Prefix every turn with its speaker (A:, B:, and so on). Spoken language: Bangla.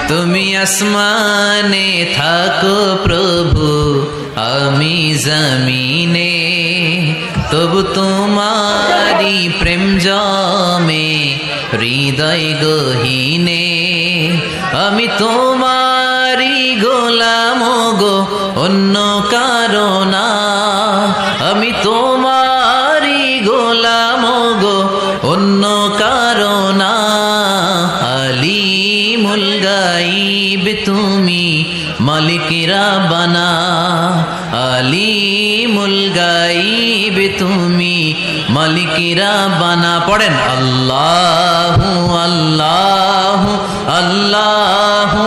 A: তুমি আসমানে থাকো প্রভু, আমি জমিনে, তবু তোমারি প্রেম জমে হৃদয় গহীনে। আমি তোমারি গোলাম গো, অন্য কারো না। আমি তোমারি গোলাম গো, অন্য কারো না। আলিমুল গাইব তুমি, মালিক রাব্বানা। আলিমুল গাইব তুমি, মালিক রাব্বানা। পড়েন আল্লাহু আল্লাহু আল্লাহু